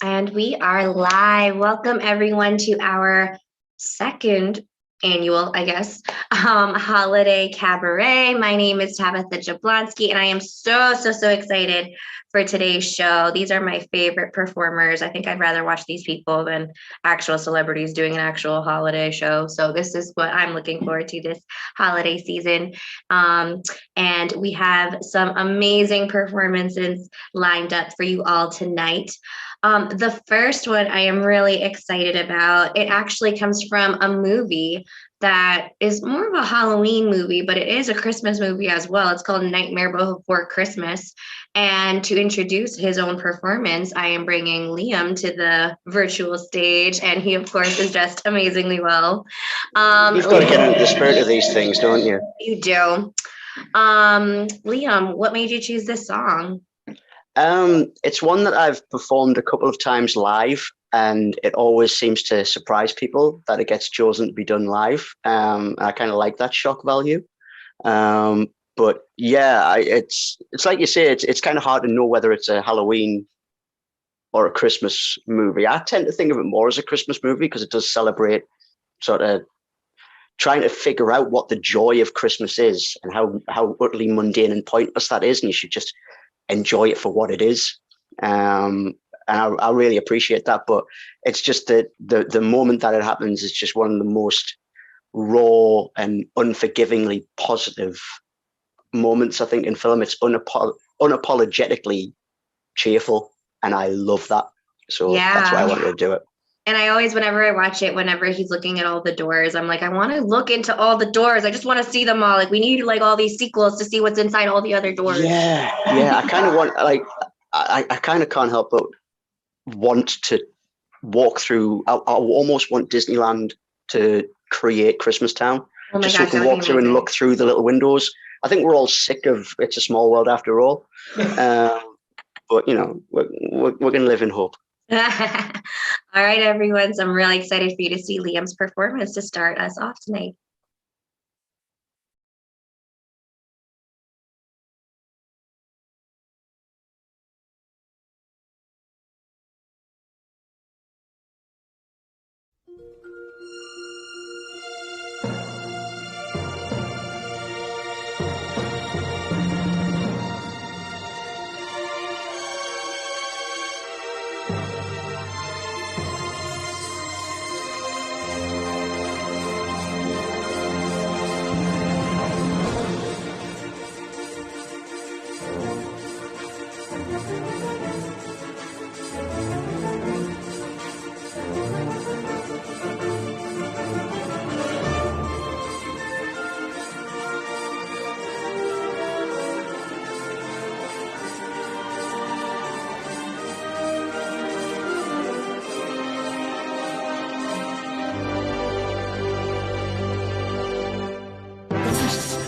And we are live. Welcome everyone to our second annual, I guess, holiday cabaret. My name is Tabitha Jablonski, and I am so excited for today's show. These are my favorite performers. I think I'd rather watch these people than actual celebrities doing an actual holiday show. So this is what I'm looking forward to this holiday season. And we have some amazing performances lined up for you all tonight. The first one I am really excited about. It actually comes from a movie that is more of a Halloween movie, but it is a Christmas movie as well. It's called Nightmare Before Christmas. And to introduce his own performance, I am bringing Liam to the virtual stage, and he, of course, is dressed amazingly well. You've got to get into the spirit of these things, don't you? You do. Liam, what made you choose this song? It's one that I've performed a couple of times live, and it always seems to surprise people that it gets chosen to be done live. I kind of like that shock value. But yeah, it's like you say, it's kind of hard to know whether it's a Halloween or a Christmas movie. I tend to think of it more as a Christmas movie because it does celebrate sort of trying to figure out what the joy of Christmas is and how utterly mundane and pointless that is, and you should just enjoy it for what it is. And I really appreciate that, but it's just that the moment that it happens is just one of the most raw and unforgivingly positive moments I think in film. It's unapologetically cheerful, and I love that. So that's why I wanted to do it. And I always, whenever I watch it, whenever he's looking at all the doors, I'm like, I want to look into all the doors. I just want to see them all. Like, we need like all these sequels to see what's inside all the other doors. Yeah. I kind of want, like, I kind of can't help but want to walk through. I almost want Disneyland to create Christmas Town, just so we can walk through and look through the little windows. I think we're all sick of It's a Small World after all, but you know, we're going to live in hope. All right, everyone. So I'm really excited for you to see Liam's performance to start us off tonight.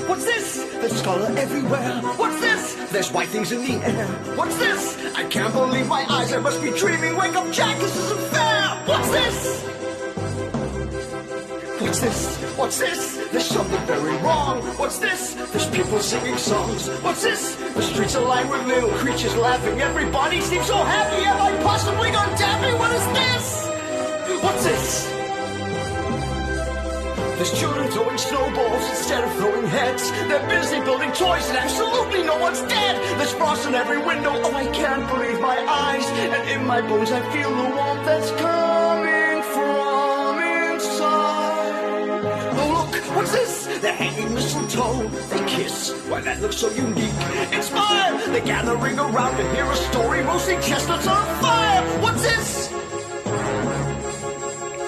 What's this? There's color everywhere. What's this? There's white things in the air. What's this? I can't believe my eyes. I must be dreaming. Wake up, Jack. This isn't fair. What's this? What's this? What's this? There's something very wrong. What's this? There's people singing songs. What's this? The streets are lined with little creatures laughing. Everybody seems so happy. Am I possibly gone daffy? What is this? What's this? There's children throwing snowballs instead of throwing heads. They're busy building toys and absolutely no one's dead. There's frost in every window. Oh, I can't believe my eyes. And in my bones I feel the warmth that's coming from inside. Oh, look, what's this? They're hanging mistletoe. They kiss. Why, that looks so unique. Inspired, they're gathering around to hear a story. Roasting chestnuts on fire. What's this?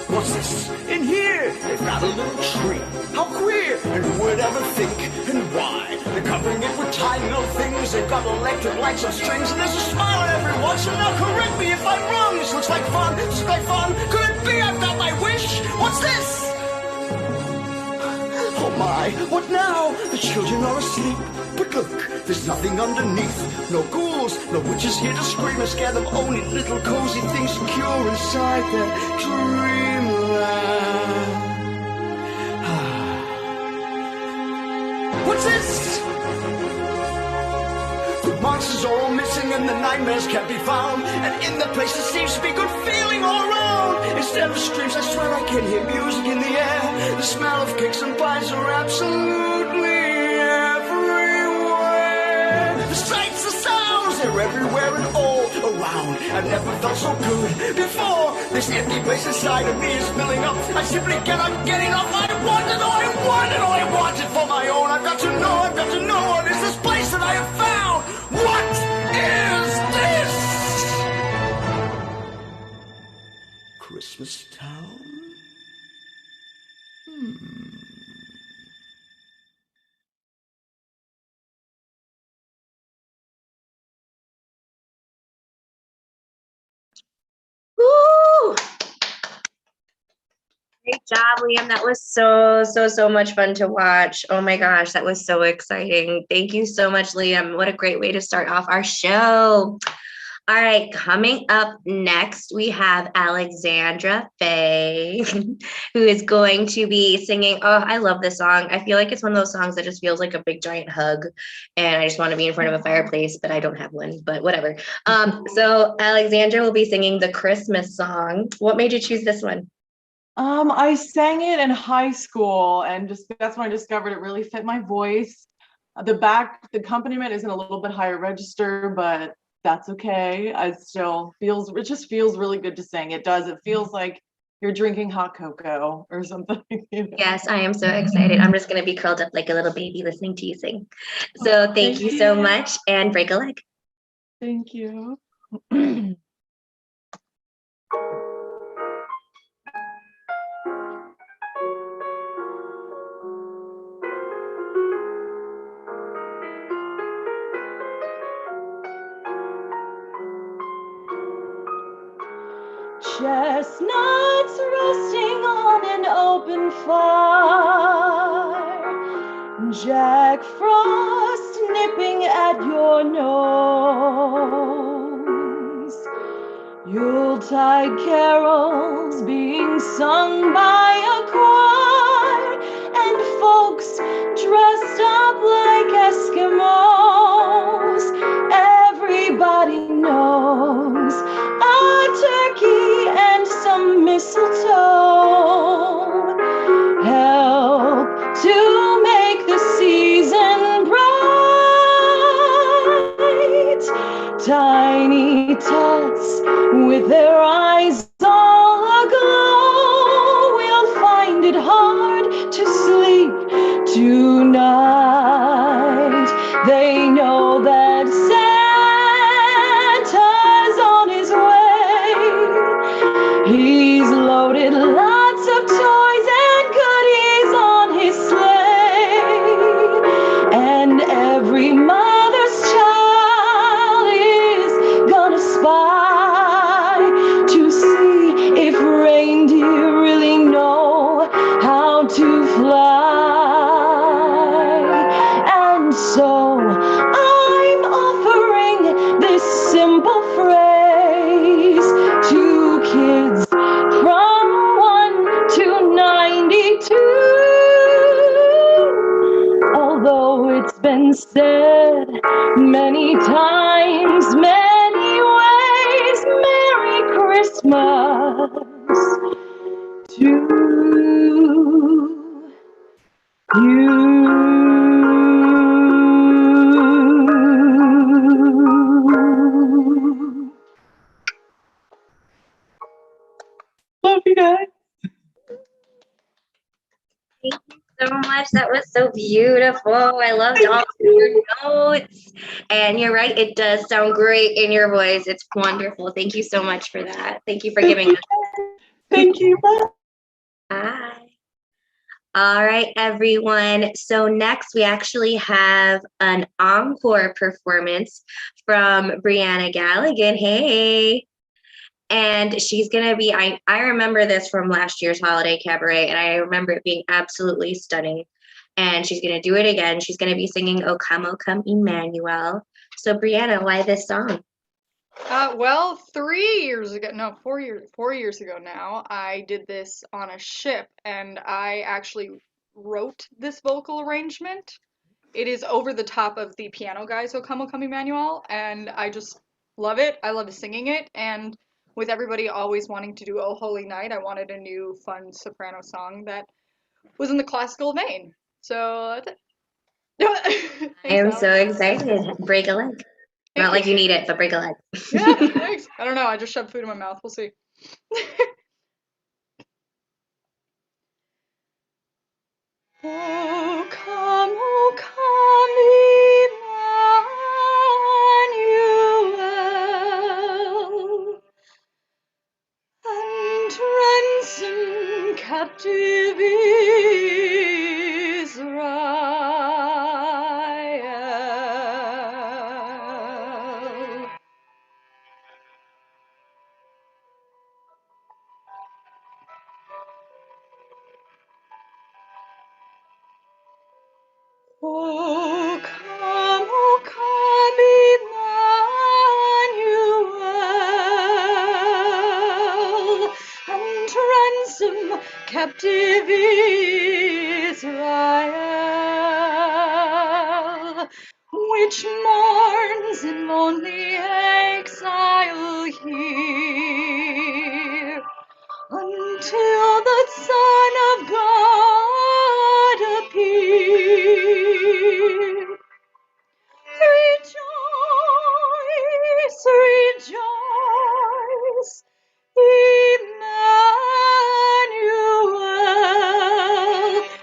What's this? In here, they've got a little tree. How queer! And who would ever think? And why? They're covering it with tiny little things. They've got electric lights on strings. And there's a smile on everyone. So now correct me if I'm wrong. This looks like fun. This looks like fun. Could it be I've got my wish? What's this? Oh my, what now? The children are asleep. But look, there's nothing underneath. No ghouls, no witches here to scream and scare them. Only little cozy things secure inside their dreamland. What's this? The monsters are all missing and the nightmares can't be found. And in the place there seems to be good feeling all around. Instead of screams, I swear I can hear music in the air. The smell of cakes and pies are absolutely everywhere. The sights, the sounds, they're everywhere and all around. I've never felt so good before. This empty place inside of me is filling up. I simply cannot get enough. I want it, I want it, I want it for my own. I've got to know what is this place that I have found. What is this? Christmas Town? Woo! Great job, Liam. That was so much fun to watch. Oh my gosh, that was so exciting. Thank you so much, Liam. What a great way to start off our show. All right, coming up next, we have Alexandra Faye, who is going to be singing. Oh, I love this song. I feel like it's one of those songs that just feels like a big giant hug, and I just want to be in front of a fireplace, but I don't have one, but whatever. So Alexandra will be singing the Christmas song. What made you choose this one? I sang it in high school, and just that's when I discovered it really fit my voice. The accompaniment is in a little bit higher register, but that's okay. It just feels really good to sing. It does. It feels like you're drinking hot cocoa or something. Yes, I am so excited. I'm just going to be curled up like a little baby listening to you sing. So thank you so much, and break a leg. Thank you. Chestnuts roasting on an open fire, Jack Frost nipping at your nose, Yuletide carols being sung by a choir, and folks dressed up like Eskimos. Everybody knows a turkey and some mistletoe help to make the season bright. Tiny tots with their eyes all aglow will find it hard to sleep tonight. They know that Santa's on his way. He's loaded lots of toys and goodies on his sleigh, and every mother's child is gonna spy to see if reindeer really know how to fly. And so I'm offering this simple phrase to kids from 1 to 92. Although it's been said many times, many ways, Merry Christmas to you. Love you guys. Thank you so much. That was so beautiful. I loved all of your notes. And you're right, it does sound great in your voice. It's wonderful. Thank you so much for that. Thank you for giving us. Thank you. Bye. Bye. All right, everyone. So next we actually have an encore performance from Brianna Galligan. Hey. And she's going to be, I remember this from last year's holiday cabaret, and I remember it being absolutely stunning. And she's going to do it again. She's going to be singing O Come, Emmanuel. So Brianna, why this song? Well, 3 years ago, no, 4 years ago now, I did this on a ship, and I actually wrote this vocal arrangement. It is over the top of the piano guys, O Come, Emmanuel, and I just love it. I love singing it, and with everybody always wanting to do Oh Holy Night, I wanted a new fun soprano song that was in the classical vein. So that's it. I Thanks, am so Alex. excited. Break a leg. Thank Not like you. you need it, but break a leg. Yeah, thanks. I don't know. I just shoved food in my mouth. We'll see. Oh, come, Emmanuel, and ransom captive Israel. Oh, come, Emmanuel, and ransom captive Israel, which mourns in lonely exile here, until the Son of God appear. Rejoice, rejoice, Emmanuel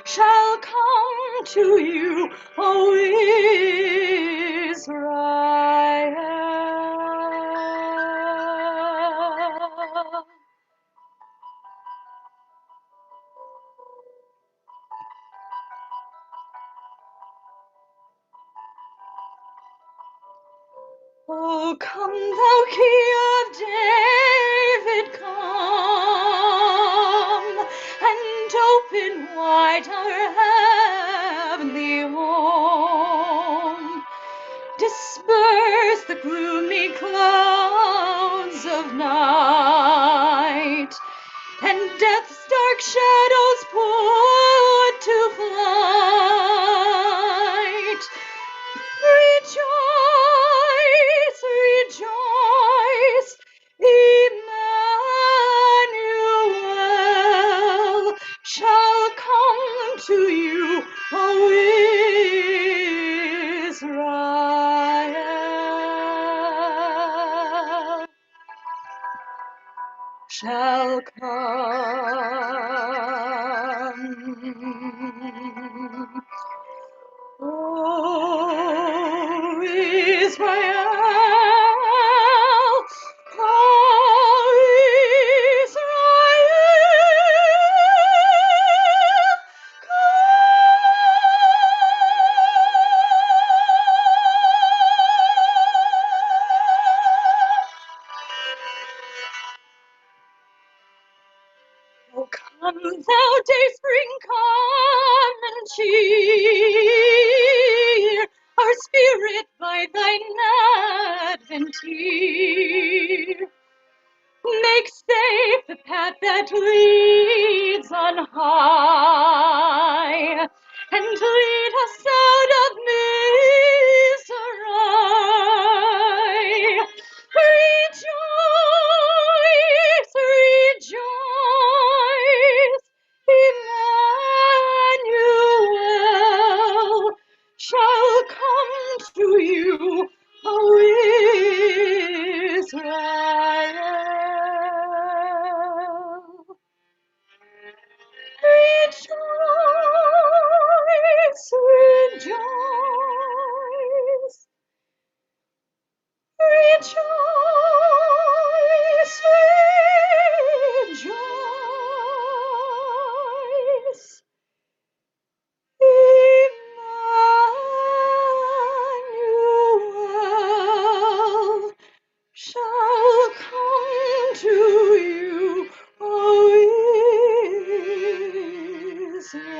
shall come to you, O Israel. Oh, come, thou Key of David, come, and open wide our heavenly home. Disperse the gloomy clouds of night, and death's dark shadows put to flight. Rejoice, rejoice, Emmanuel shall come to you, O Israel. Shall come. O Israel, O Israel, oh, come, thou dayspring, come and cheer our spirit by thine advent here. Make safe the path that leads on high, and lead us out of misery. Rejoice, rejoice, Emmanuel shall come to you, O Israel. Rejoice, rejoice, rejoice, rejoice. Emmanuel shall come to you, O Israel.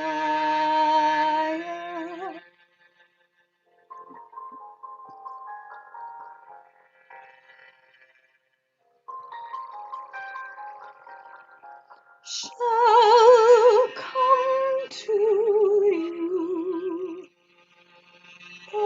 Shall come to you, O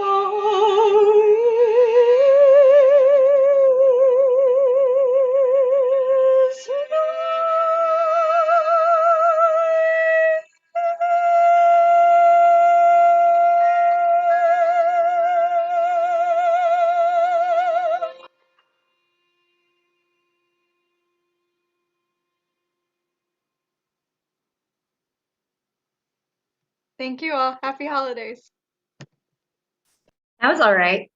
Thank you all. Happy holidays. That was all right.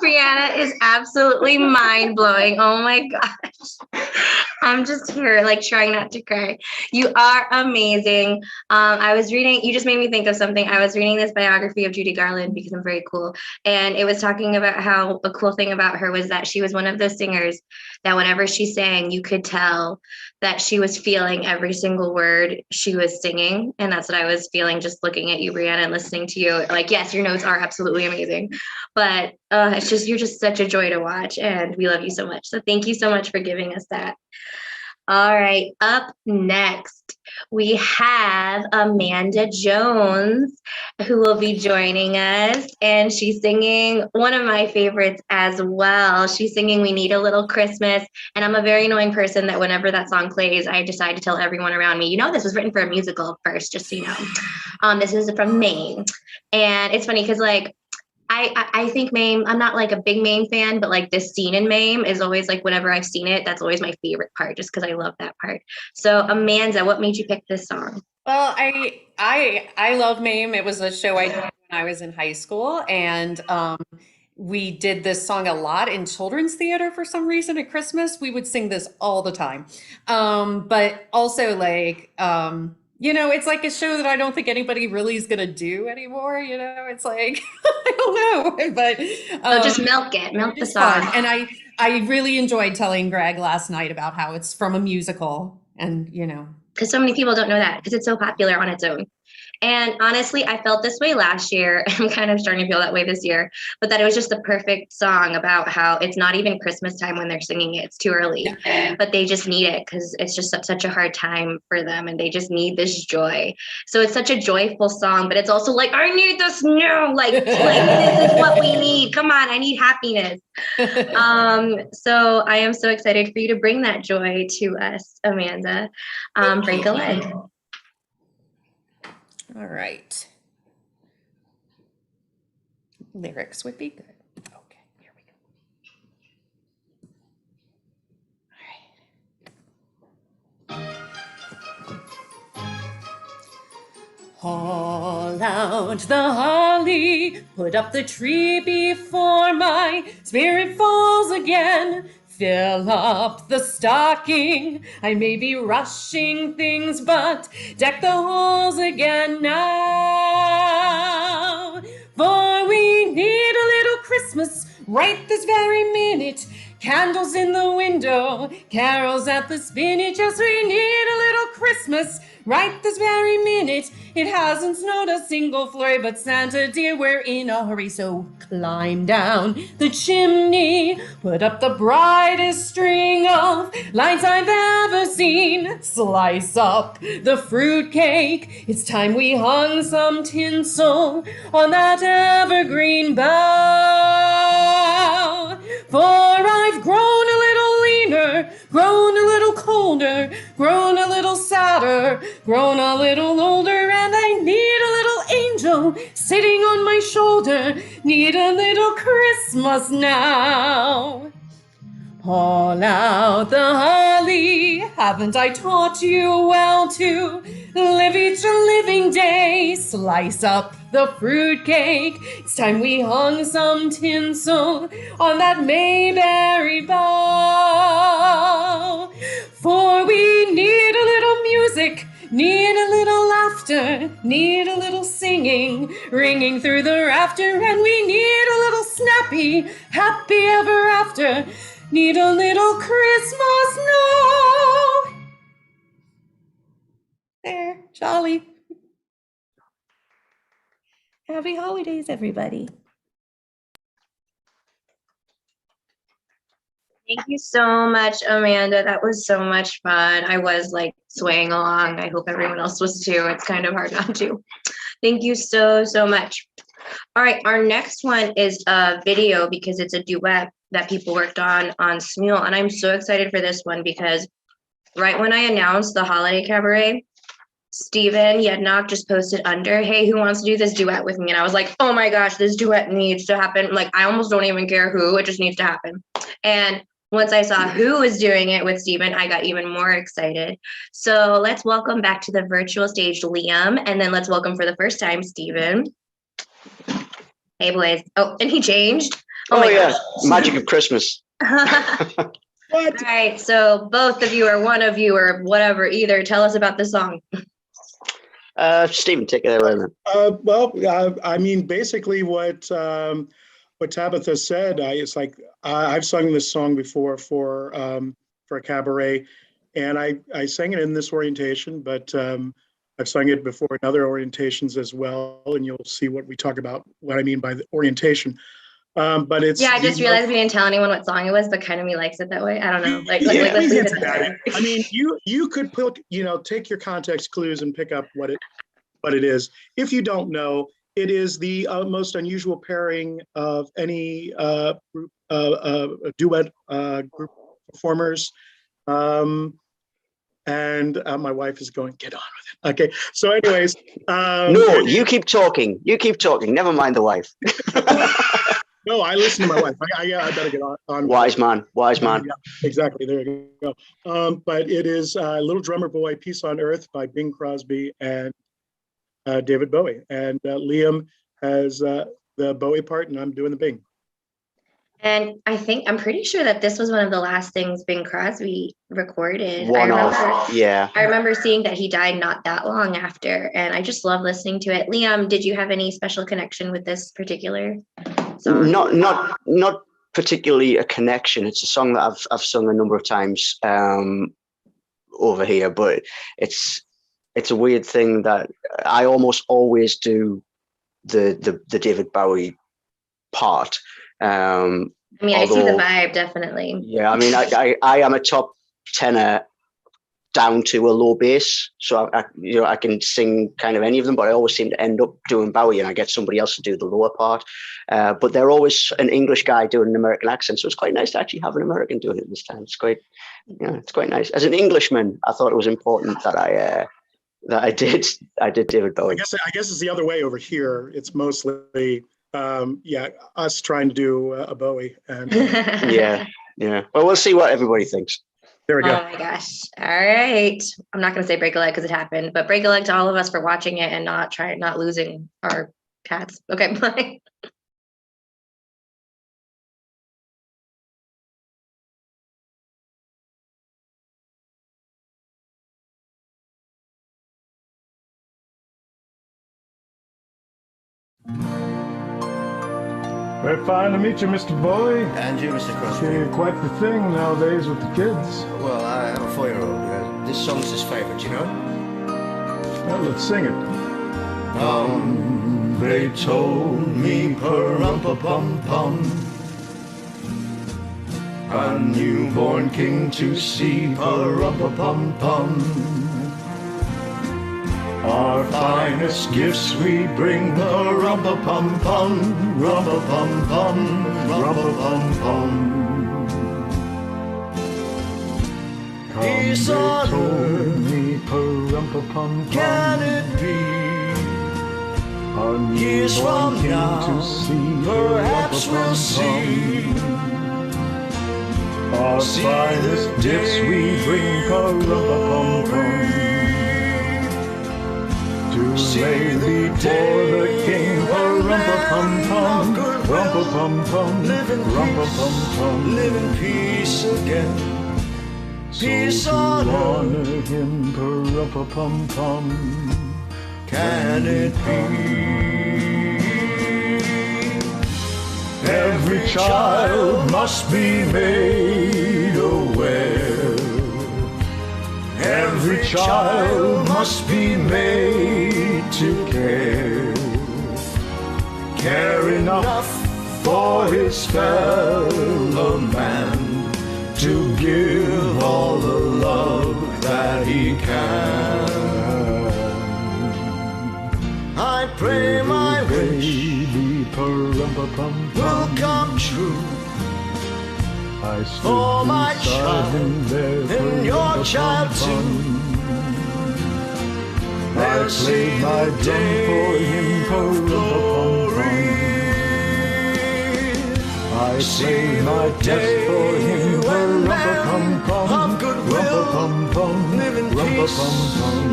Brianna is absolutely mind blowing. Oh my gosh. I'm just here like trying not to cry. You are amazing. I was reading, you just made me think of something. I was reading this biography of Judy Garland because I'm very cool. And it was talking about how a cool thing about her was that she was one of those singers that whenever she sang, you could tell that she was feeling every single word she was singing. And that's what I was feeling just looking at you, Brianna, and listening to you. Like, yes, your notes are absolutely amazing. But it's just, you're just such a joy to watch, and we love you so much. So thank you so much for giving us that. All right, up next, we have Amanda Jones, who will be joining us, and she's singing one of my favorites as well. She's singing We Need a Little Christmas, and I'm a very annoying person that whenever that song plays, I decide to tell everyone around me, you know, this was written for a musical first, just so you know. This is from Maine, and it's funny because, like, I think Mame, I'm not like a big Mame fan, but like this scene in Mame is always like whenever I've seen it, that's always my favorite part just because I love that part. So Amanda, what made you pick this song? Well, I love Mame. It was a show I did when I was in high school, and we did this song a lot in children's theater for some reason at Christmas. We would sing this all the time. But also like you know, it's like a show that I don't think anybody really is gonna do anymore. You know, it's like I don't know, but So just milk it, milk the it's song. fun. And I really enjoyed telling Greg last night about how it's from a musical, and you know. Because so many people don't know that because it's so popular on its own. And honestly, I felt this way last year. I'm kind of starting to feel that way this year, but that it was just the perfect song about how it's not even Christmas time when they're singing it. It's too early, but they just need it because it's just such a hard time for them and they just need this joy. So it's such a joyful song, but it's also like, I need this now. Like this is what we need. Come on, I need happiness. So I am so excited for you to bring that joy to us, Amanda. Break a leg. All right. Lyrics would be good. Okay, here we go. All right. Haul out the holly, put up the tree before my spirit falls again. Fill up the stocking. I may be rushing things, but deck the halls again now. For we need a little Christmas right this very minute. Candles in the window, carols at the spinach. Yes, we need a little Christmas right this very minute. It hasn't snowed a single flurry, but Santa dear, we're in a hurry. So climb down the chimney, put up the brightest string of lights I've ever seen. Slice up the fruitcake. It's time we hung some tinsel on that evergreen bough. For I've grown a little leaner, grown a little colder, grown a little sadder, grown a little older, and I need a little angel sitting on my shoulder, need a little Christmas now. Haul out the holly, haven't I taught you well to live each living day? Slice up the fruitcake, it's time we hung some tinsel on that mayberry bough. For we need a little music, need a little laughter, need a little singing, ringing through the rafter, and we need a little snappy, happy ever after. Need a little Christmas now. There, jolly. Happy holidays, everybody. Thank you so much, Amanda. That was so much fun. I was like swaying along. I hope everyone else was too. It's kind of hard not to. Thank you so much. All right, our next one is a video because it's a duet that people worked on Smule. And I'm so excited for this one because right when I announced the Holiday Cabaret, Steven Yednock just posted under, hey, who wants to do this duet with me? And I was like, oh my gosh, this duet needs to happen. Like, I almost don't even care who, it just needs to happen. And once I saw who was doing it with Stephen, I got even more excited. So let's welcome back to the virtual stage Liam, and then let's welcome for the first time Stephen. Hey boys. Oh, and he changed. Oh my yeah, gosh. magic of Christmas. All right, so both of you or one of you or whatever, either tell us about the song. Stephen, take it away, man. I mean, basically what Tabitha said, it's like I've sung this song before for a cabaret, and I sang it in this orientation, but I've sung it before in other orientations as well, and you'll see what we talk about, what I mean by the orientation. But it's I just realized we didn't tell anyone what song it was, but kind of me likes it that way. I don't know. Let's leave it at that. I mean, you could put, take your context clues and pick up what it is. If you don't know, it is the most unusual pairing of any duet group performers. And my wife is going, get on with it. Okay. So anyways. No, you keep talking. Never mind the wife. No, I listen to my wife. I better get on. Wise man. Yeah, exactly. There you go. But it is Little Drummer Boy, Peace on Earth by Bing Crosby and David Bowie. And Liam has the Bowie part, and I'm doing the Bing. And I'm pretty sure that this was one of the last things Bing Crosby recorded. Yeah. I remember seeing that he died not that long after, and I just love listening to it. Liam, did you have any special connection with this particular song? Not particularly a connection. It's a song that I've sung a number of times over here, but it's a weird thing that I almost always do the David Bowie part. I see the vibe, definitely. Yeah, I mean, I am a top tenor down to a low bass, so I can sing kind of any of them, but I always seem to end up doing Bowie, and I get somebody else to do the lower part. But they're always an English guy doing an American accent, so it's quite nice to actually have an American doing it this time. It's quite nice. As an Englishman, I thought it was important that I did David Bowie. I guess it's the other way over here. It's mostly. Us trying to do a Bowie. And, yeah. Well, we'll see what everybody thinks. There we go. Oh my gosh. All right. I'm not going to say break a leg because it happened, but break a leg to all of us for watching it and not losing our cats. Okay, bye. Very fine to meet you, Mr. Bowie. And you, Mr. Crosby. Quite the thing nowadays with the kids. Well, I have a 4-year-old. This song's his favorite, you know? Well, let's sing it. They told me pum-pum-pum, a newborn king to see, pum-pum-pum. Our finest gifts we bring, rumpa-pum-pum, rumpa-pum-pum, rumpa-pum-pum. Peace on earth, can it be? Years from now, perhaps we'll see. Our finest gifts we bring, rumpa-pum-pum. To lay before the king, rumpa-pum-pum, rumpa-pum-pum, rumpa-pum-pum. Live in peace again. Peace So on to earth, honor him, rumpa-pum-pum. can it be? Every child must be made aware. Every child must be made to care. Care enough for his fellow man, to give all the love that he can. I pray my wish will come true for my child and your child too. I played my drum for him, glory. I played my death for him, of goodwill. Live in peace,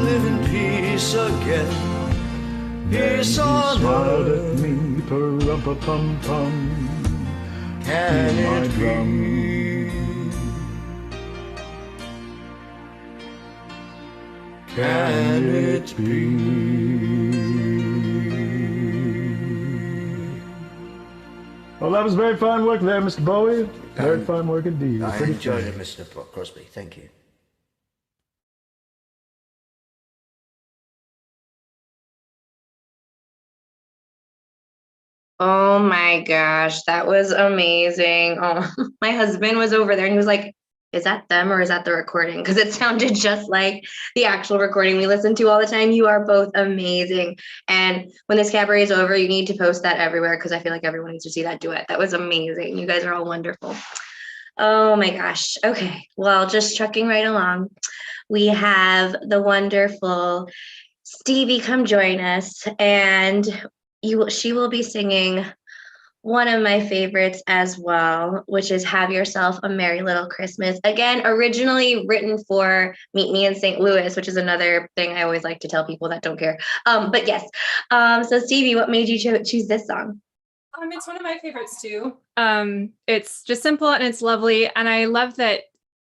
live in peace again. Peace on Smiled earth. at me, pa-rum-pa-pum-pum. Can my it drum. be? Can it be? Well, that was very fine work there, Mr. Bowie. Very fine work indeed. I Pretty enjoyed fine. it, Mr. Crosby. Thank you. Oh my gosh, that was amazing. Oh, my husband was over there and he was like, is that them or is that the recording? Because it sounded just like the actual recording we listen to all the time. You are both amazing. And when this cabaret is over, you need to post that everywhere because I feel like everyone needs to see that duet. That was amazing. You guys are all wonderful. Oh my gosh. Okay. Well, just trucking right along. We have the wonderful Stevie come join us, and she will be singing one of my favorites as well, which is Have Yourself a Merry Little Christmas. Again, originally written for Meet Me in St. Louis, which is another thing I always like to tell people that don't care. But yes. So Stevie, what made you choose this song? It's one of my favorites too. It's just simple and it's lovely. And I love that.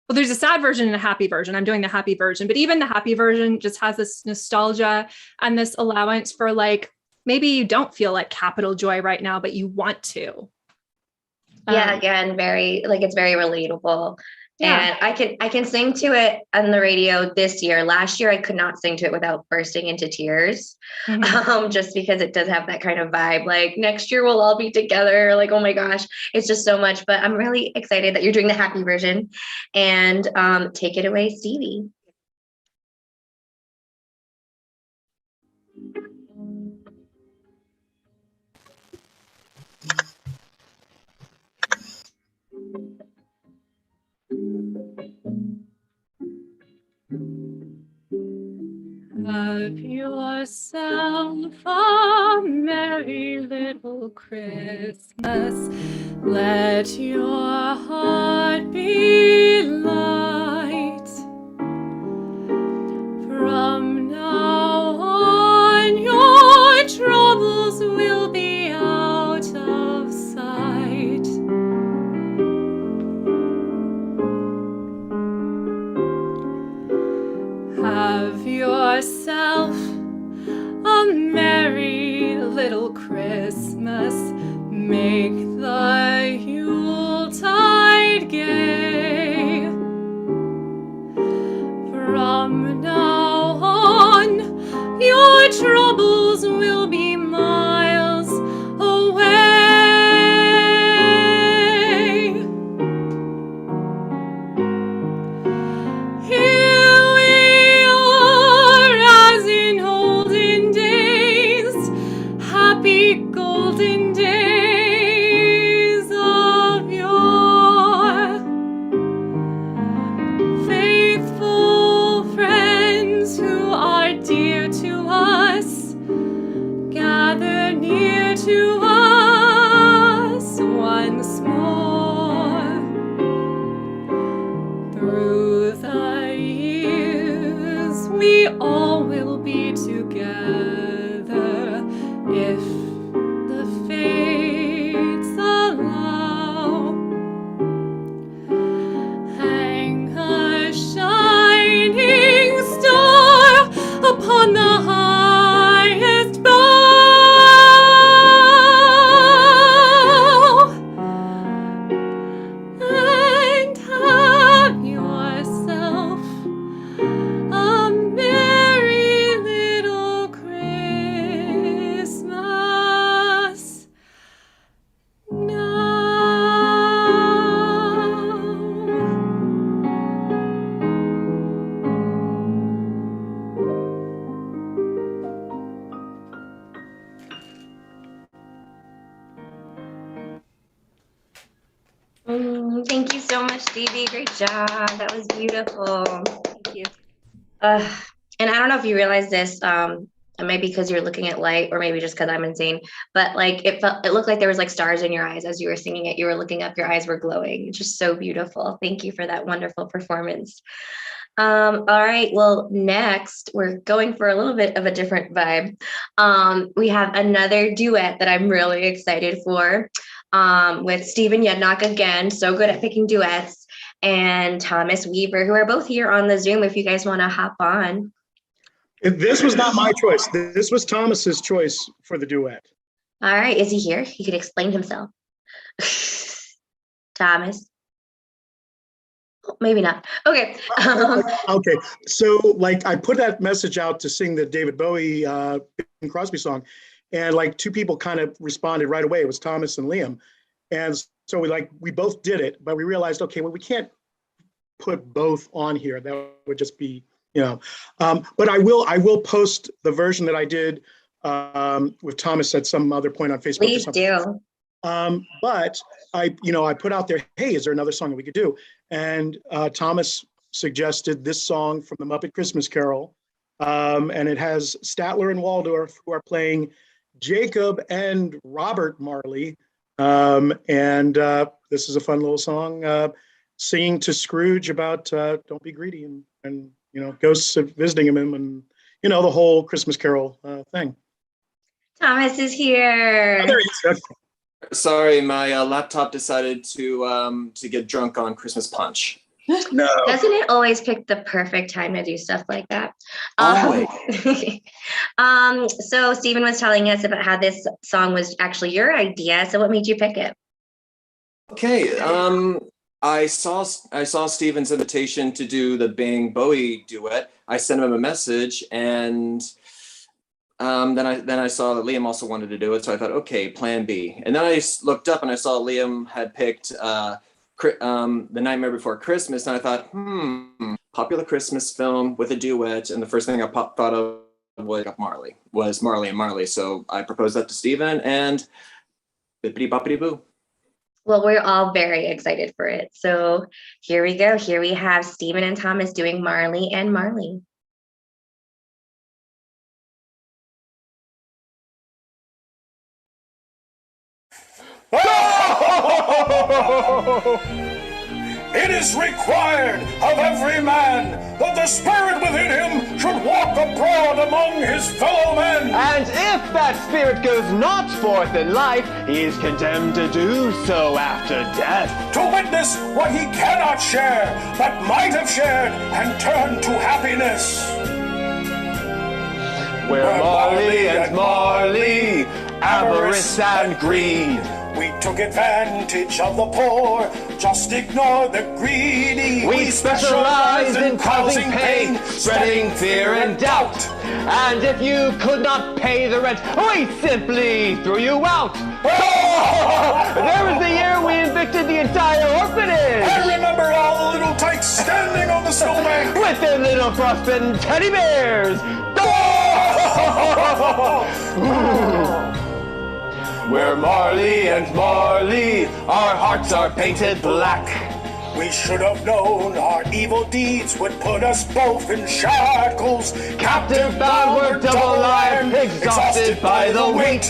Well, there's a sad version and a happy version. I'm doing the happy version, but even the happy version just has this nostalgia and this allowance for like, maybe you don't feel like capital joy right now, but you want to. Yeah, again, it's very relatable. Yeah. And I can sing to it on the radio this year. Last year I could not sing to it without bursting into tears. Just because it does have that kind of vibe. Like next year we'll all be together. Like, oh my gosh, it's just so much. But I'm really excited that you're doing the happy version. And take it away, Stevie. Have yourself a merry little Christmas. Let your heart be light. From now on, your troubles will be out of sight. Have yourself a merry little Christmas. Make the Yuletide gay. From now on, your troubles will be miles away. Here we are as in olden days, happy golden days of yore. Faithful friends who are dear to us, gather near to us once more. Through the years, we all will be together if the fates allow. Hang a shining star upon the highest bough, and have yourself a merry little Christmas now. Thank you so much, Stevie. Great job. That was beautiful. Thank you. And I don't know if you realize this, maybe because you're looking at light, or maybe just because I'm insane. But like it looked like there was like stars in your eyes as you were singing it. You were looking up, your eyes were glowing. It's just so beautiful. Thank you for that wonderful performance. All right. Well, next we're going for a little bit of a different vibe. We have another duet that I'm really excited for, with Stephen Yednock again, so good at picking duets, and Thomas Weaver, who are both here on the Zoom if you guys want to hop on. This was not my choice. This was Thomas's choice for the duet. All right. Is he here? He could explain himself. Thomas. Maybe not. Okay. Okay. So like I put that message out to sing the David Bowie Bing Crosby song, and like 2 people kind of responded right away. It was Thomas and Liam. And so we both did it, but we realized, okay, well, we can't put both on here. That would just be, but I will post the version that I did with Thomas at some other point on Facebook. Please do. But I put out there, hey, is there another song that we could do? And Thomas suggested this song from the Muppet Christmas Carol. And it has Statler and Waldorf, who are playing Jacob and Robert Marley. And this is a fun little song, singing to Scrooge about don't be greedy, and ghosts visiting him, and the whole Christmas Carol thing. Thomas is here. Oh, there he is. Sorry, my laptop decided to get drunk on Christmas punch. No. Doesn't it always pick the perfect time to do stuff like that? Always. So Stephen was telling us about how this song was actually your idea. So what made you pick it? Okay. I saw Stephen's invitation to do the Bing Bowie duet. I sent him a message, and then I saw that Liam also wanted to do it. So I thought, okay, plan B. And then I looked up and I saw Liam had picked The Nightmare Before Christmas, and I thought, popular Christmas film with a duet, and the first thing I thought of was Marley and Marley. So I proposed that to Stephen, and bippity boppity boo. Well, we're all very excited for it. So here we go. Here we have Stephen and Thomas doing Marley and Marley. It is required of every man that the spirit within him should walk abroad among his fellow men. And if that spirit goes not forth in life, he is condemned to do so after death. To witness what he cannot share, but might have shared and turned to happiness. Where Marley and Marley, avarice and greed. We took advantage of the poor, just ignore the greedy. We specialize in causing pain, spreading fear and doubt. And if you could not pay the rent, we simply threw you out. There was the year we evicted the entire orphanage. I remember all the little tykes standing on the snowbank with their little frostbitten teddy bears. Where Marley and Marley, our hearts are painted black. We should have known our evil deeds would put us both in shackles. Captive bound, we're double iron, exhausted by the weight.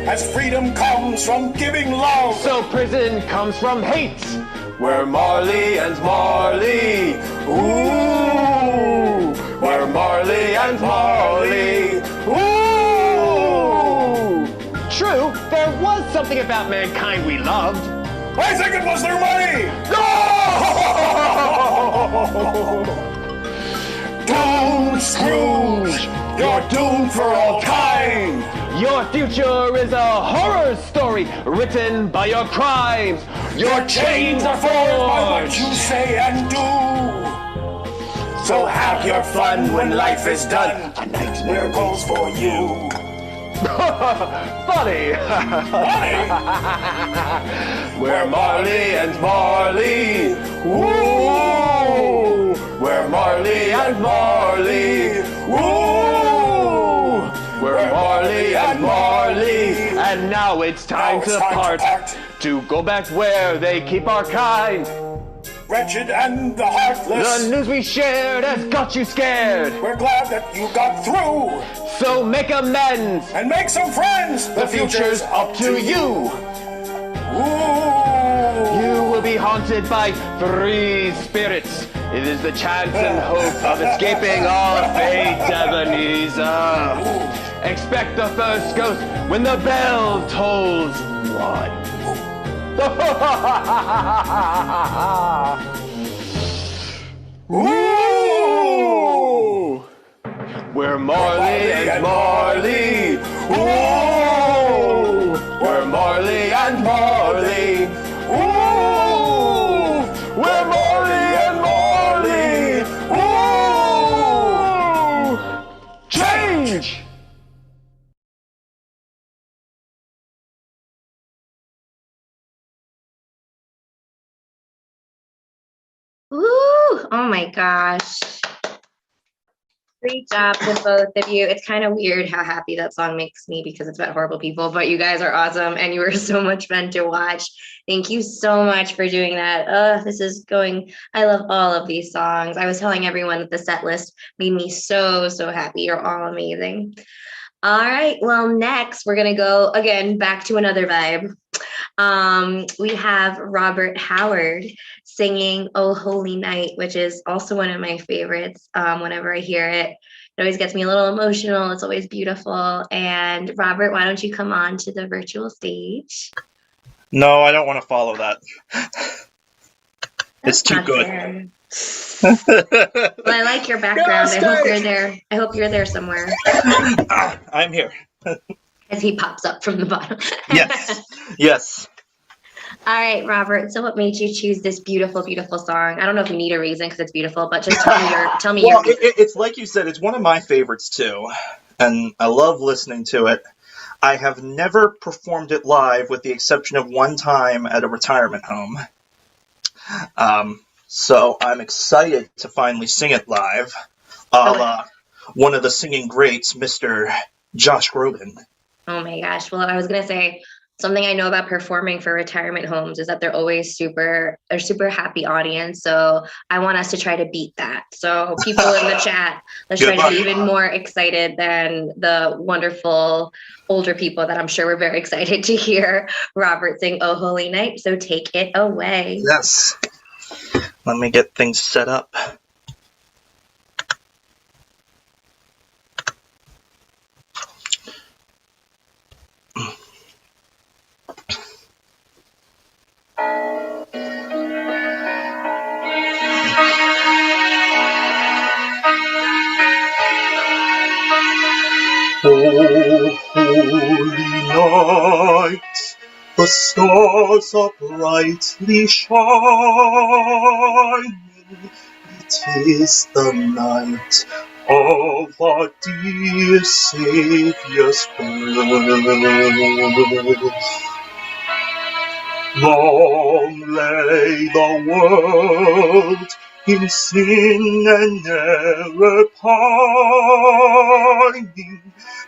As freedom comes from giving love, so prison comes from hate. Where Marley and Marley, ooh, where Marley and Marley, ooh. True, there was something about mankind we loved. I think it was their money! No! Doom, Scrooge! You're doomed for all time! Your future is a horror story written by your crimes. Your chains are forged by what you say and do. So have your fun when life is done. A nightmare calls for you. Funny! Funny! Where Marley and Marley, ooh! Where Marley and Marley, ooh! Where Marley and Marley, and now it's time to part, to go back where they keep our kind. wretched and the heartless. The news we shared has got you scared. We're glad that you got through. So make amends. And make some friends. The future's up to you. Ooh. You will be haunted by 3 spirits. It is the chance and hope of escaping all fate, Ebenezer. Expect the first ghost when the bell tolls 1. Ooh! We're Marley and Marley. Ooh! We're Marley and Marley. Ooh! We're Marley and Marley. Ooh! Change! Ooh, oh my gosh. Great job to both of you. It's kind of weird how happy that song makes me because it's about horrible people, but you guys are awesome and you were so much fun to watch. Thank you so much for doing that. This is going, I love all of these songs. I was telling everyone that the set list made me so, so happy. You're all amazing. All right, well, next we're gonna go again back to another vibe. We have Robert Howard singing "Oh Holy Night," which is also one of my favorites. Whenever I hear it, it always gets me a little emotional. It's always beautiful. And Robert, why don't you come on to the virtual stage? No, I don't want to follow that. It's too good. Well, I like your background. I hope you're there. I hope you're there somewhere. I'm here. As he pops up from the bottom. Yes. Yes. All right, Robert. So, what made you choose this beautiful, beautiful song? I don't know if you need a reason because it's beautiful, but just tell me Well, your. it's like you said. It's one of my favorites too, and I love listening to it. I have never performed it live, with the exception of one time at a retirement home. So I'm excited to finally sing it live, a la one of the singing greats, Mr. Josh Groban. Oh my gosh. Well, I was going to say something I know about performing for retirement homes is that they're always super happy audience. So I want us to try to beat that. So people in the chat, let's try to be even more excited than the wonderful older people that I'm sure were very excited to hear Robert sing "Oh Holy Night." So take it away. Yes. Let me get things set up. Oh, holy night, the stars are brightly shining. It is the night of our dear Saviour's birth. Long lay the world in sin and error pining,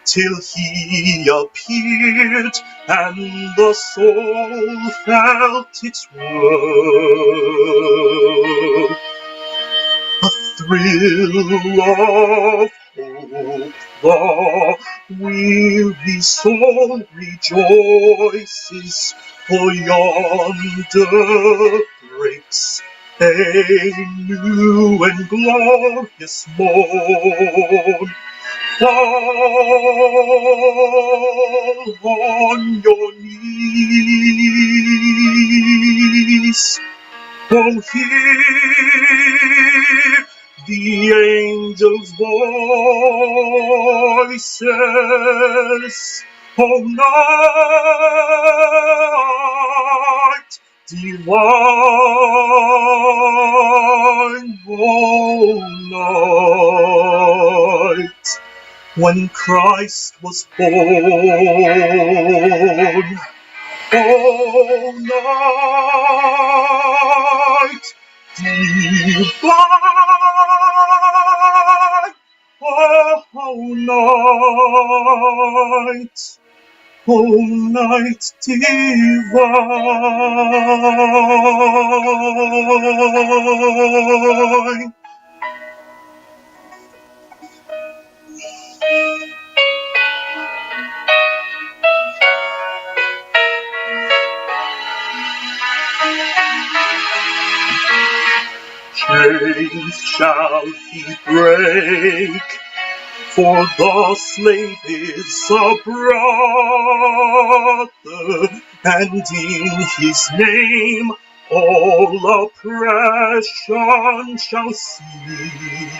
till he appeared and the soul felt its worth. A thrill of hope, the weary soul rejoices, for yonder breaks a new and glorious morn. Fall on your knees. Oh, hear the angels' voices. Oh, night divine, oh, night when Christ was born. Oh, night divine, oh, night O night divine. Chains shall he break, for the slave is a brother, and in his name all oppression shall cease.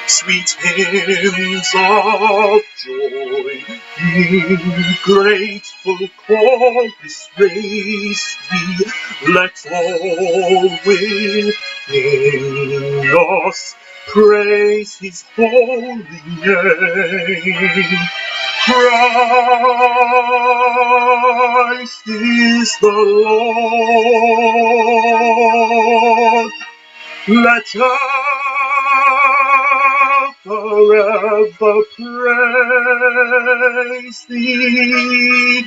Sweet hymns of joy in grateful chorus raise we, let all within us praise his holy name. Christ is the Lord. Let earth forever praise thee.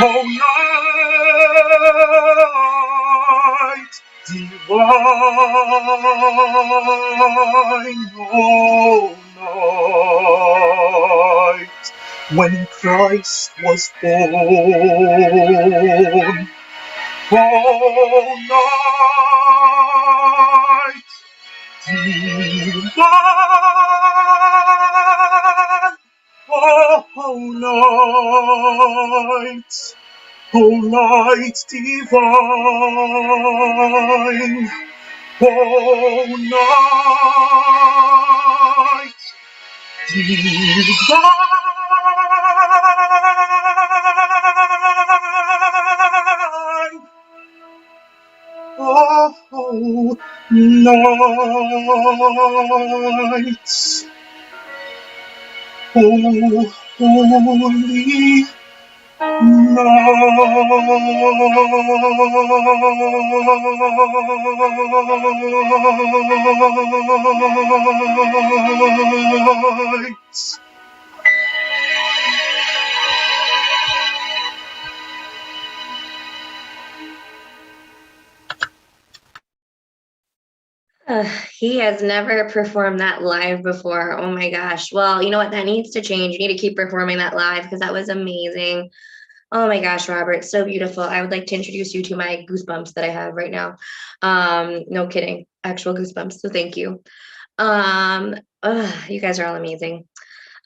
O night divine, O night when Christ was born. O night divine, oh night, oh night divine, oh night divine. Oh, nights, oh, holy nights. He has never performed that live before. Oh my gosh. Well, you know what? That needs to change. You need to keep performing that live because that was amazing. Oh my gosh, Robert, so beautiful. I would like to introduce you to my goosebumps that I have right now. No kidding, actual goosebumps. So thank you. You guys are all amazing.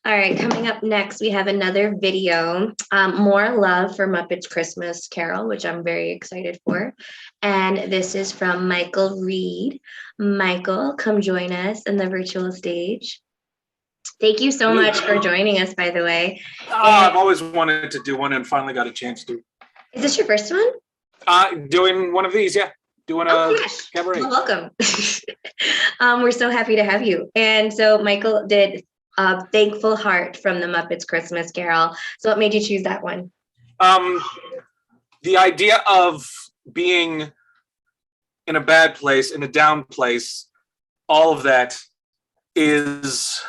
All right, coming up next, we have another video, More Love for Muppets Christmas Carol, which I'm very excited for. And this is from Michael Reed. Michael, come join us in the virtual stage. Thank you so much for joining us, by the way. I've always wanted to do one and finally got a chance to. Is this your first one? Doing one of these, yeah. Doing a cabaret. Well, welcome. We're so happy to have you. And so Michael did Thankful Heart from the Muppets Christmas Carol. So what made you choose that one? The idea of being in a bad place, in a down place, all of that is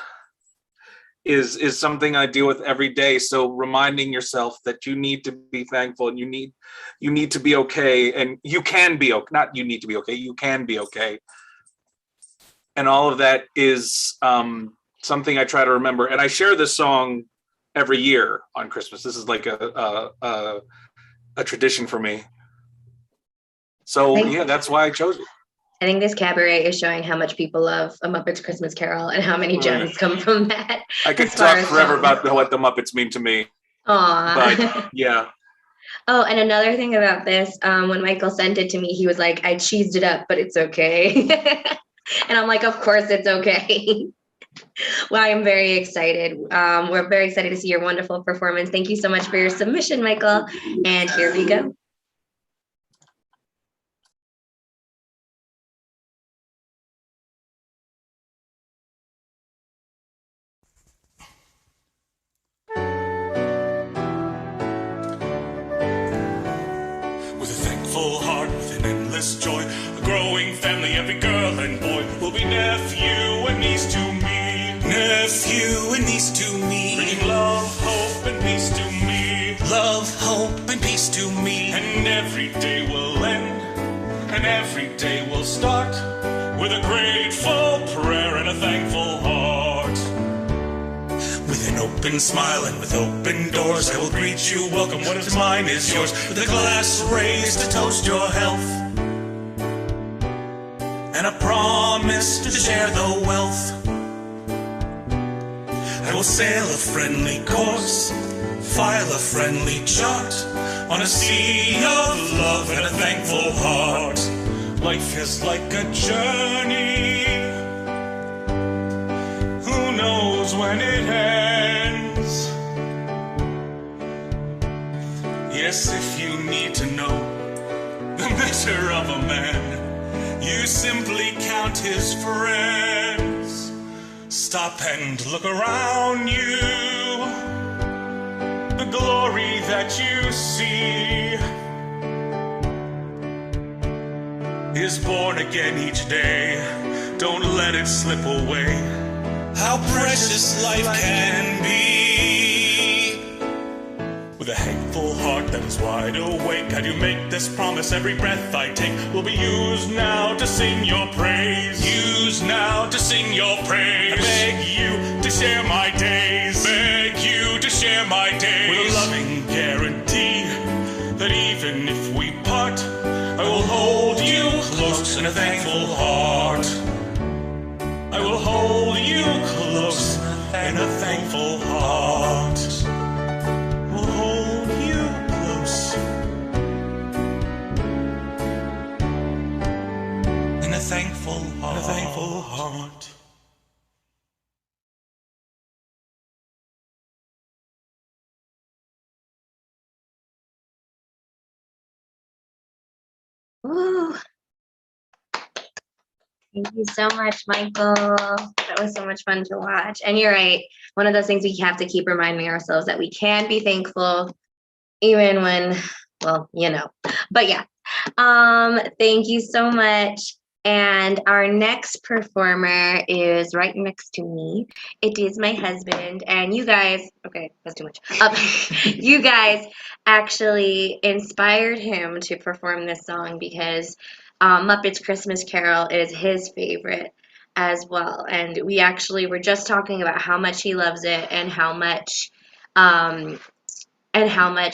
something I deal with every day. So reminding yourself that you need to be thankful and you need to be okay, and you can be okay. Not you need to be okay, you can be okay. And all of that is something I try to remember. And I share this song every year on Christmas. This is like a tradition for me. So yeah, that's why I chose it. I think this cabaret is showing how much people love A Muppet's Christmas Carol and how many gems come from that. I could talk forever about what the Muppets mean to me. Aww. But yeah. Oh, and another thing about this, when Michael sent it to me, he was like, I cheesed it up, but it's okay. And I'm like, of course it's okay. Well, I'm very excited. We're very excited to see your wonderful performance. Thank you so much for your submission, Michael. And here we go. With a thankful heart, with an endless joy, a growing family, every girl and boy will be nephew and niece to me. Nephew and niece to me. Bringing love open smile and with open doors I will greet you. Welcome, what is mine is yours. With a glass raised to toast your health, and a promise to share the wealth. I will sail a friendly course, file a friendly chart, on a sea of love and a thankful heart. Life is like a journey, who knows when it ends? Yes, if you need to know the measure of a man, you simply count his friends. Stop and look around you. The glory that you see is born again each day. Don't let it slip away. How precious life can be. With a thankful heart that is wide awake, I do make this promise: every breath I take will be used now to sing your praise. Used now to sing your praise. I beg you to share my days. Beg you to share my days. With a loving guarantee that even if we part, I will hold you close in a thankful heart. I will hold you close in a thankful heart. Will hold you close in a thankful heart. A thankful heart. Ooh. Thank you so much, Michael. That was so much fun to watch. And you're right. One of those things we have to keep reminding ourselves that we can be thankful even when, well, you know. But yeah. Thank you so much. And our next performer is right next to me. It is my husband. And you guys, okay, that's too much. You guys actually inspired him to perform this song because Muppets Christmas Carol is his favorite as well. And we actually were just talking about how much he loves it and how much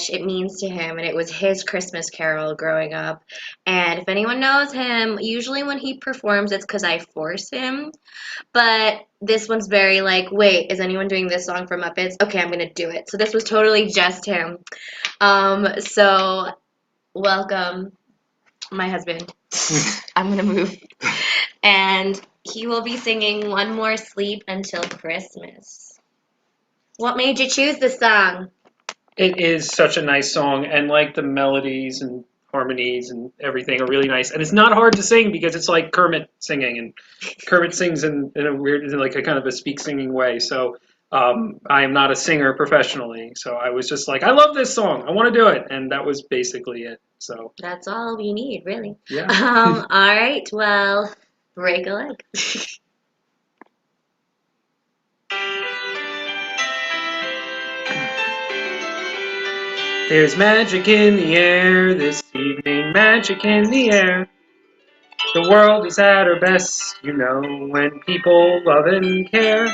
it means to him. And it was his Christmas Carol growing up. And if anyone knows him, usually when he performs, it's because I force him. But this one's very like, wait, is anyone doing this song for Muppets? Okay, I'm going to do it. So this was totally just him. So welcome, my husband. I'm going to move. And he will be singing One More Sleep Until Christmas. What made you choose this song? It is such a nice song, and like the melodies and harmonies and everything are really nice. And it's not hard to sing because it's like Kermit singing, and Kermit sings in a weird, in like a kind of a speak singing way. So I am not a singer professionally. So I was just like, I love this song. I want to do it. And that was basically it. So That's all you need, really. yeah. All right, well, break a leg. There's magic in the air this evening, magic in the air. The world is at her best, you know, when people love and care.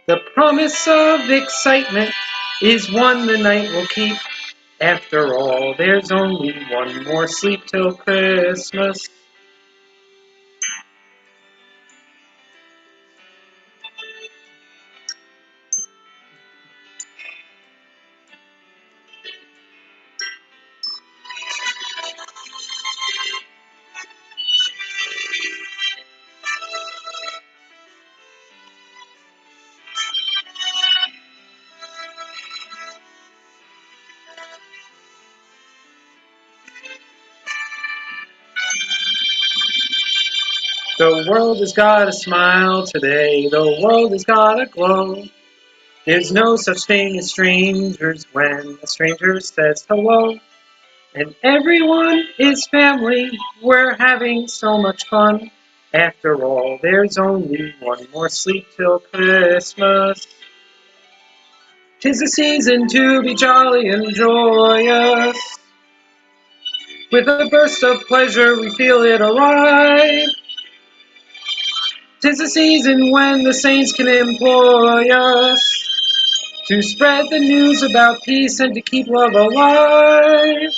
The promise of excitement is one the night will keep. After all, there's only one more sleep till Christmas. The world has got a smile today, the world has got a glow. There's no such thing as strangers when a stranger says hello. And everyone is family, we're having so much fun. After all, there's only one more sleep till Christmas. 'Tis a season to be jolly and joyous. With a burst of pleasure we feel it arrive. 'Tis a season when the saints can employ us to spread the news about peace and to keep love alive.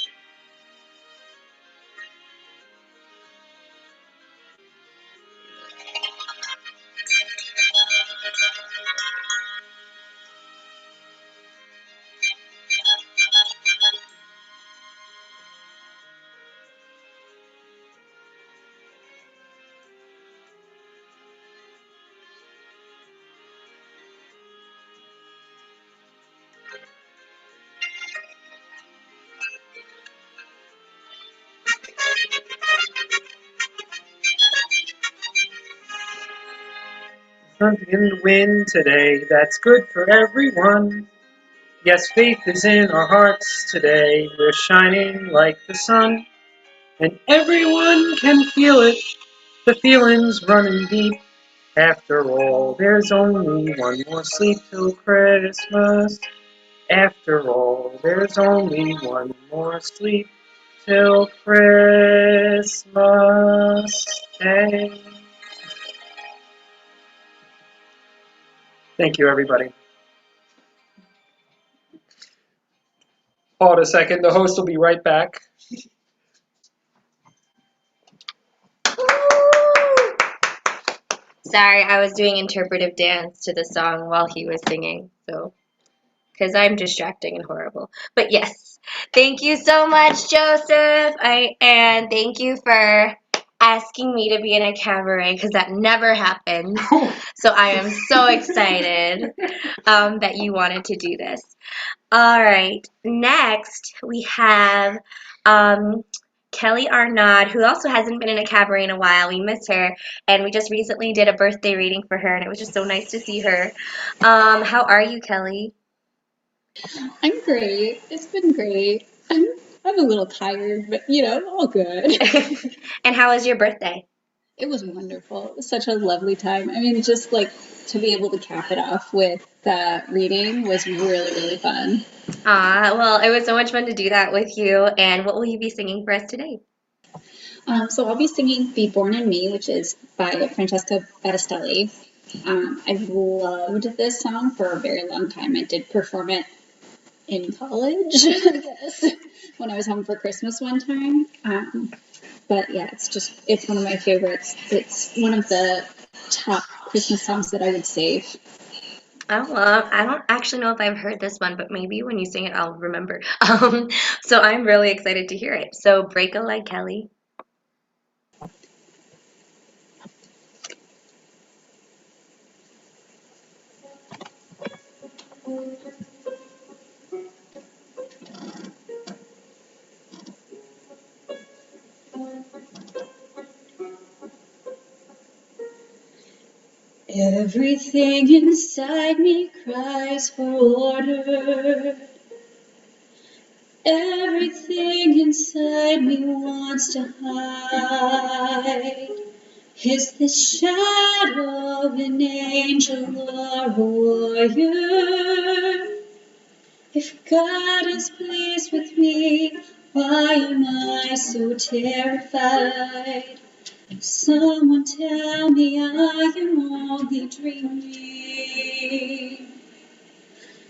Something in the wind today that's good for everyone. Yes, faith is in our hearts today. We're shining like the sun, and everyone can feel it. The feeling's running deep. After all, there's only one more sleep till Christmas. After all, there's only one more sleep till Christmas Day. Thank you, everybody. Hold a second. The host will be right back. Sorry, I was doing interpretive dance to the song while he was singing, so because I'm distracting and horrible. But yes, thank you so much, Joseph. And thank you for asking me to be in a cabaret because that never happens. So I am so excited that you wanted to do this. All right, next we have Kelly Arnaud, who also hasn't been in a cabaret in a while. We miss her, and we just recently did a birthday reading for her, and it was just so nice to see her. How are you, Kelly? I'm great. It's been great. I'm a little tired, but all good. And how was your birthday? It was wonderful. It was such a lovely time. I mean, just like to be able to cap it off with that reading was really, really fun. Well, it was so much fun to do that with you. And what will you be singing for us today? So I'll be singing Be Born in Me, which is by Francesca Battistelli. I've loved this song for a very long time. I did perform it in college, I guess, when I was home for Christmas one time. But yeah, it's one of my favorites. It's one of the top Christmas songs that I would save. Oh, well, I don't actually know if I've heard this one, but maybe when you sing it, I'll remember. So I'm really excited to hear it. So break a leg, Kelly. Everything inside me cries for order. Everything inside me wants to hide. Is this shadow of an angel or a warrior? If God is pleased with me, why am I so terrified? Someone tell me I am only dreaming.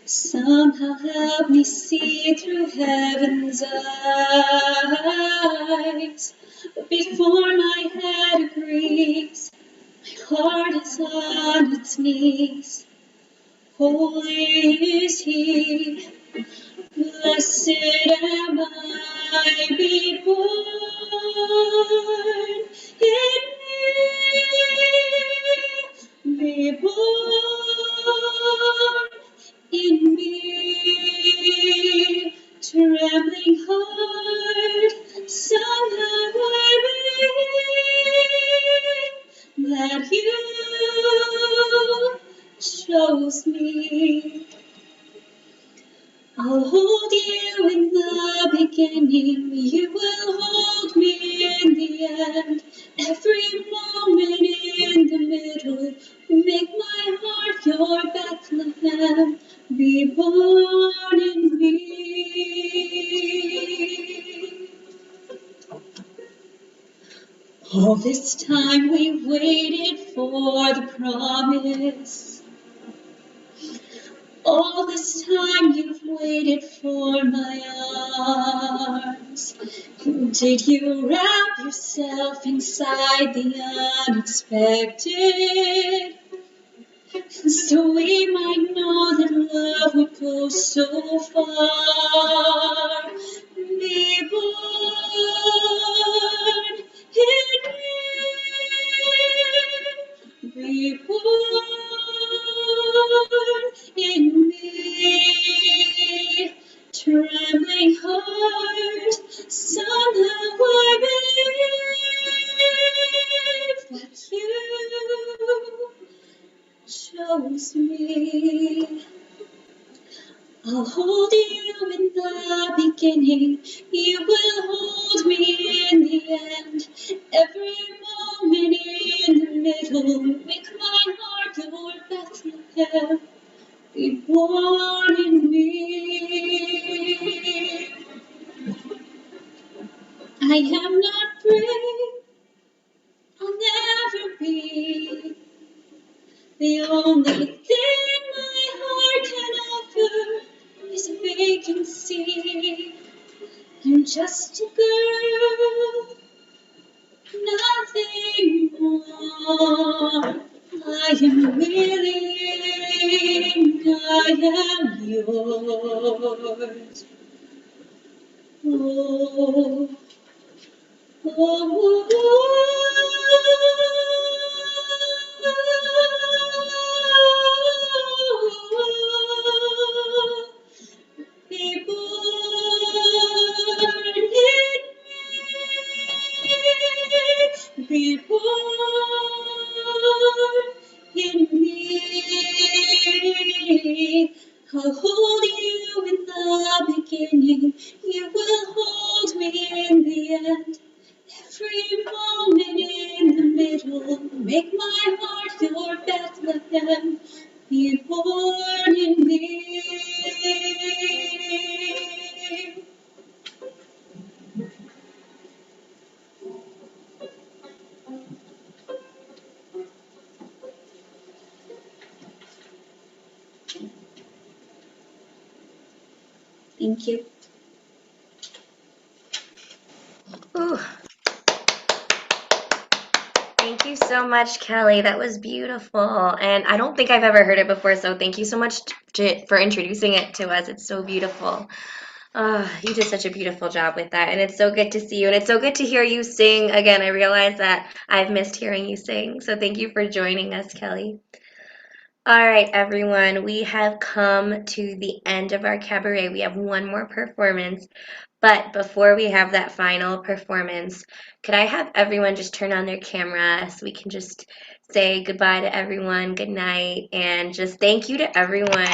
Somehow help me see through heaven's eyes. But before my head agrees, my heart is on its knees. Holy is He, blessed am I, be born in me, be born in me, trembling heart, somehow I believe that you chose me. I'll hold you in the beginning, you will hold me in the end. Every moment in the middle, make my heart your Bethlehem. Be born in me. All this time we waited for the promise. All this time you've waited for my arms. Did you wrap yourself inside the unexpected? So we might know that love would go so far. Be born in me. Be born in me. Trembling heart, somehow I believe that you chose me. I'll hold you in the beginning, you will hold me in the end. Every moment in the middle, make my heart your Bethlehem. Be born in me. I am not brave, I'll never be. The only thing my heart can offer is vacancy. I'm just a girl, nothing more. I am willing, I am yours. Oh, oh, oh, be born in me, be born in me. I'll hold you in the beginning, you will hold me in the end. Every moment in the middle, make my heart your Bethlehem. Be born in me. Thank you. Ooh. Thank you so much, Kelly. That was beautiful. And I don't think I've ever heard it before, so thank you so much for introducing it to us. It's so beautiful. You did such a beautiful job with that, and it's so good to see you, and it's so good to hear you sing again. I realize that I've missed hearing you sing, so thank you for joining us, Kelly. All right, everyone, we have come to the end of our cabaret. We have one more performance, but before we have that final performance, could I have everyone just turn on their camera so we can just say goodbye to everyone, good night, and just thank you to everyone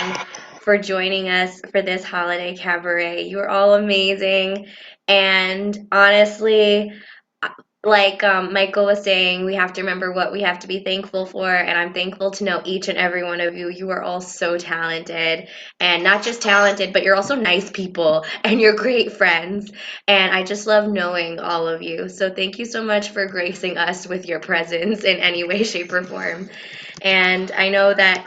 for joining us for this holiday cabaret. You are all amazing, and honestly, like Michael was saying, we have to remember what we have to be thankful for, and I'm thankful to know each and every one of you. You are all so talented, and not just talented, but you're also nice people, and you're great friends, and I just love knowing all of you. So thank you so much for gracing us with your presence in any way, shape, or form. And I know that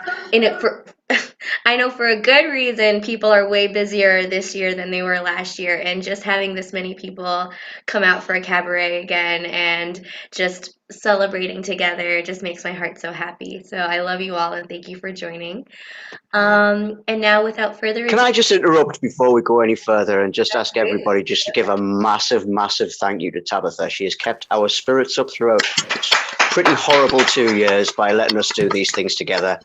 I know for a good reason people are way busier this year than they were last year, and just having this many people come out for a cabaret again and just celebrating together just makes my heart so happy. So I love you all and thank you for joining. And now without further Can ado, I just interrupt before we go any further and just ask everybody just to give a massive, massive thank you to Tabitha. She has kept our spirits up throughout pretty horrible 2 years by letting us do these things together.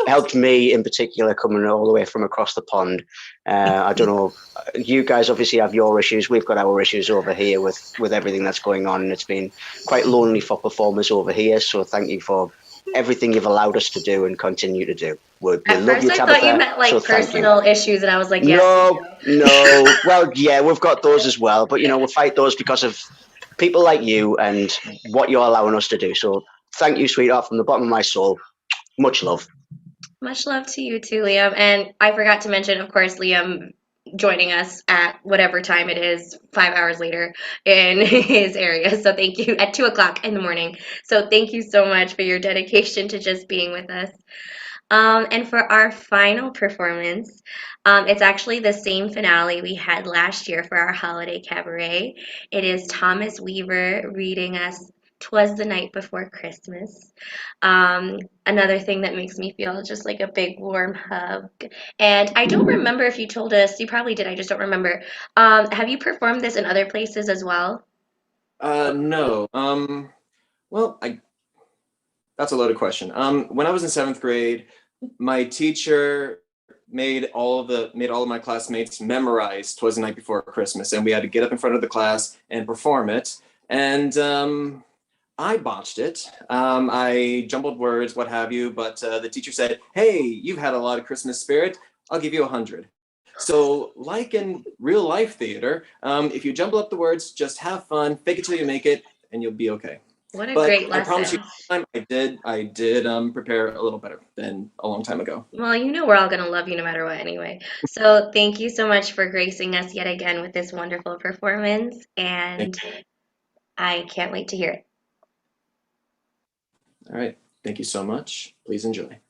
Helped me in particular coming all the way from across the pond. I don't know, you guys obviously have your issues. We've got our issues over here with everything that's going on. And it's been quite lonely for performers over here. So thank you for everything you've allowed us to do and continue to do. We at love first you, I Tabitha. thought you meant like so thank you. personal issues, and I was like, yes. No. Well, yeah, we've got those as well, but we fight those because of people like you and what you're allowing us to do. So thank you, sweetheart, from the bottom of my soul. Much love. Much love to you too, Liam. And I forgot to mention, of course, Liam joining us at whatever time it is, 5 hours later in his area. So thank you at 2 o'clock in the morning. So thank you so much for your dedication to just being with us. And for our final performance, it's actually the same finale we had last year for our holiday cabaret. It is Thomas Weaver reading us "'Twas the Night Before Christmas." Another thing that makes me feel just like a big warm hug. And I don't remember if you told us, you probably did, I just don't remember. Have you performed this in other places as well? No. Well, that's a loaded question. When I was in 7th grade, my teacher made all of my classmates memorize "'Twas the Night Before Christmas," and we had to get up in front of the class and perform it. And I botched it. I jumbled words, what have you, but the teacher said, "Hey, you've had a lot of Christmas spirit. I'll give you 100." So, like in real life theater, if you jumble up the words, just have fun, fake it till you make it, and you'll be okay. What a But great I promise you, lesson. I did prepare a little better than a long time ago. Well, you know we're all going to love you no matter what anyway. So thank you so much for gracing us yet again with this wonderful performance, and I can't wait to hear it. All right, thank you so much. Please enjoy.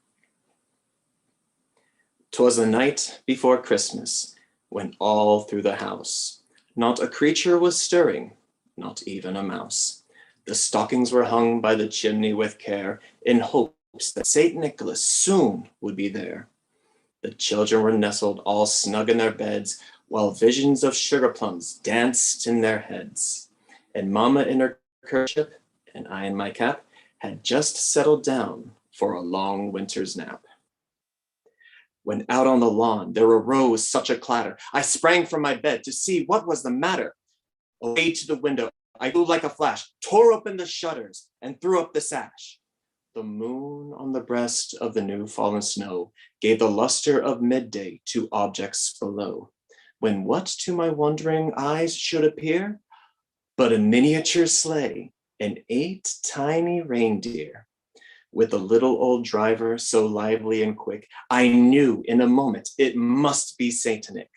'Twas the night before Christmas, when all through the house not a creature was stirring, not even a mouse. The stockings were hung by the chimney with care, in hopes that Saint Nicholas soon would be there. The children were nestled all snug in their beds, while visions of sugar plums danced in their heads. And Mamma in her kerchief, and I in my cap, had just settled down for a long winter's nap. When out on the lawn there arose such a clatter, I sprang from my bed to see what was the matter. Away to the window I flew like a flash, tore open the shutters, and threw up the sash. The moon on the breast of the new fallen snow gave the luster of midday to objects below, when what to my wondering eyes should appear but a miniature sleigh and 8 tiny reindeer. With a little old driver so lively and quick, I knew in a moment it must be Saint Nick.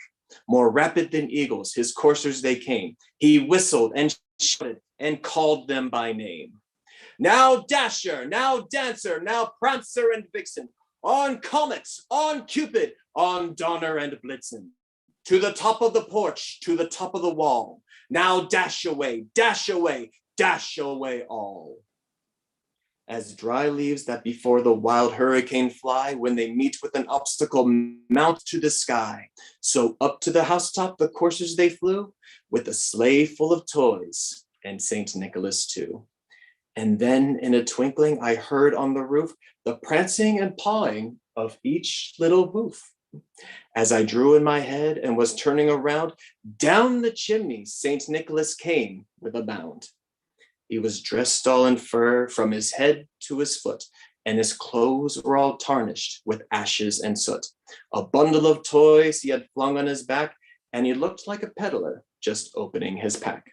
More rapid than eagles, his coursers they came. He whistled and shouted and called them by name. Now Dasher, now Dancer, now Prancer and Vixen, on Comet, on Cupid, on Donner and Blitzen. To the top of the porch, to the top of the wall. Now dash away, dash away, dash away all. As dry leaves that before the wild hurricane fly, when they meet with an obstacle, mount to the sky. So up to the housetop the coursers they flew, with a sleigh full of toys, and Saint Nicholas too. And then in a twinkling I heard on the roof the prancing and pawing of each little hoof. As I drew in my head and was turning around, down the chimney Saint Nicholas came with a bound. He was dressed all in fur from his head to his foot, and his clothes were all tarnished with ashes and soot. A bundle of toys he had flung on his back, and he looked like a peddler just opening his pack.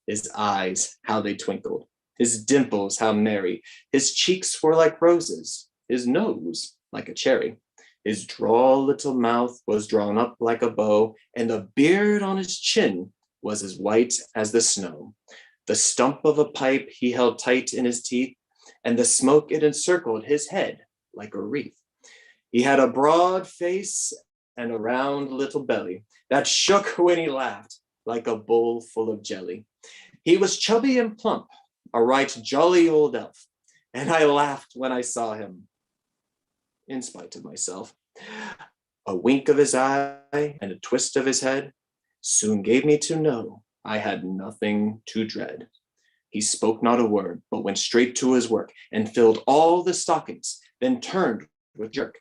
His eyes, how they twinkled, his dimples, how merry, his cheeks were like roses, his nose like a cherry. His droll little mouth was drawn up like a bow, and the beard on his chin was as white as the snow. The stump of a pipe he held tight in his teeth, and the smoke it encircled his head like a wreath. He had a broad face and a round little belly that shook when he laughed like a bowl full of jelly. He was chubby and plump, a right jolly old elf, and I laughed when I saw him, in spite of myself. A wink of his eye and a twist of his head soon gave me to know I had nothing to dread. He spoke not a word, but went straight to his work and filled all the stockings, then turned with jerk,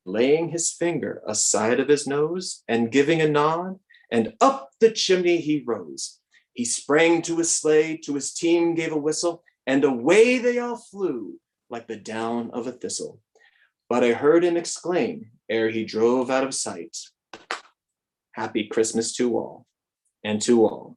laying his finger aside of his nose and giving a nod, and up the chimney he rose. He sprang to his sleigh, to his team gave a whistle, and away they all flew like the down of a thistle. But I heard him exclaim, ere he drove out of sight, "Happy Christmas to all, and to all